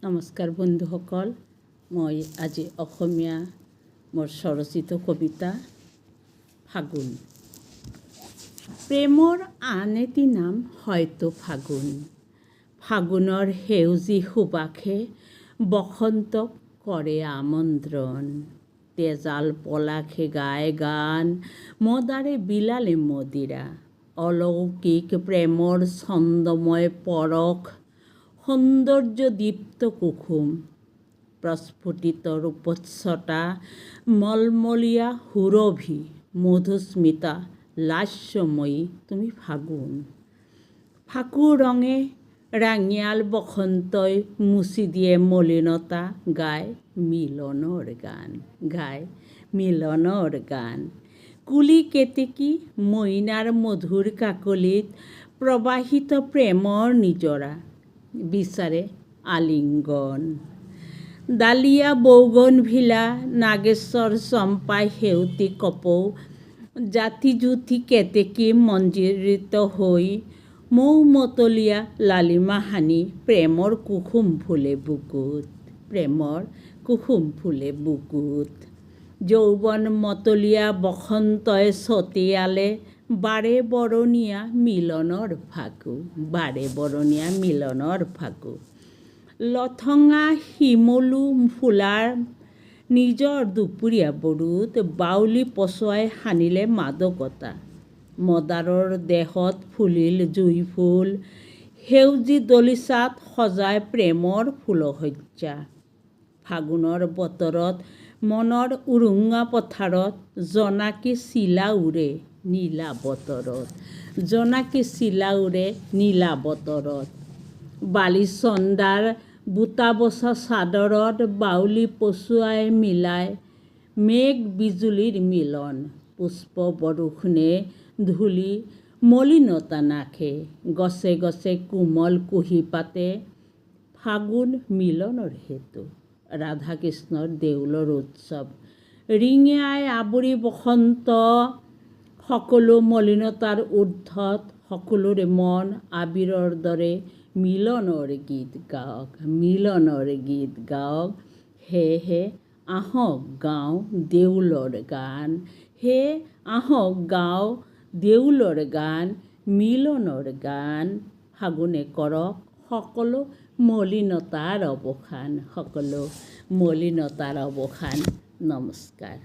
নমস্কাৰ বন্ধুসকল, মই আজি অসমীয়া মোৰ স্বৰচিত কবিতা ফাগুন। প্ৰেমৰ আন এটি নাম হয়তো ফাগুন। ফাগুনৰ সেউজী সুবাসে বসন্তক কৰে আমন্ত্ৰণ। তেজাল পলাশে গায় গান, মদাৰে বিলালে মদিৰা। অলৌকিক প্ৰেমৰ ছন্দময় পৰশ, সৌন্দৰ্য দীপ্ত কুসুম। প্ৰস্ফুটিত ৰূপচ্ছটা, মলমলীয়া সুৰভি, মধুস্মিতা লাস্যময়ী তুমি ফাগুন। ফাকু ৰঙে ৰাঙিয়াল বসন্তই মুচি দিয়ে মলিনতা, গায় মিলনৰ গান, গায় মিলনৰ গান। কুলি কেতেকী মইনাৰ মধুৰ কাকলিত প্ৰবাহিত প্ৰেমৰ নিজৰা, বিচাৰে আলিংগন। ডালিয়া বৌগনভিলা, নাগেশ্বৰ চম্পা সেউতী কপৌ, জাতি জুথি কেতেকী মঞ্জৰিত হৈ মৌমতলীয়া লালিমা সানি প্ৰেমৰ কুসুম ফুলে বুকুত, প্ৰেমৰ কুসুম ফুলে বুকুত। যৌৱন মতলীয়া বসন্তই ছটিয়ালে বাৰে বৰণীয়া মিলনৰ ফাকু, বাৰে বৰণীয়া মিলনৰ ফাকু। লঠঙা শিমলু ফুলাৰ নিজৰ দুপৰীয়া বড়োত বাউলী পচুৱাই সানিলে মাদকতা। মদাৰৰ দেহত ফুলিল জুই ফুল, সেউজী দলিচাত সজায় প্ৰেমৰ ফুলশয্যা। ফাগুনৰ বতৰত মনৰ উৰুঙা পথাৰত জোনাকী চিলা উৰে নীলা বতৰত, জোনাকী চিলা উৰে নীলা বতৰত। বালিচন্দাৰ বুটা বছা চাদৰত বাউলী পচুৱাই মিলাই মেঘ বিজুলীৰ মিলন। পুষ্প বৰষুণে ধূলি মলিনতা নাশে, গছে গছে কোমল কুঁহিপাতে ফাগুন মিলনৰ হেতু। ৰাধা কৃষ্ণৰ দেউলৰ উৎসৱ ৰিঙিয়াই আৱৰি বসন্ত, সকলো মলিনতাৰ ঊৰ্ধত সকলোৰে মন আবিৰৰ দৰে মিলনৰ গীত গাওক, মিলনৰ গীত গাওক। সেয়েহে আহক গাওঁ দেউলৰ গান, সেয়ে আহক গাওঁ দেউলৰ গান, মিলনৰ গান। ফাগুনে কৰক সকলো মলিনতাৰ অৱসান, সকলো মলিনতাৰ অৱসান। নমস্কাৰ।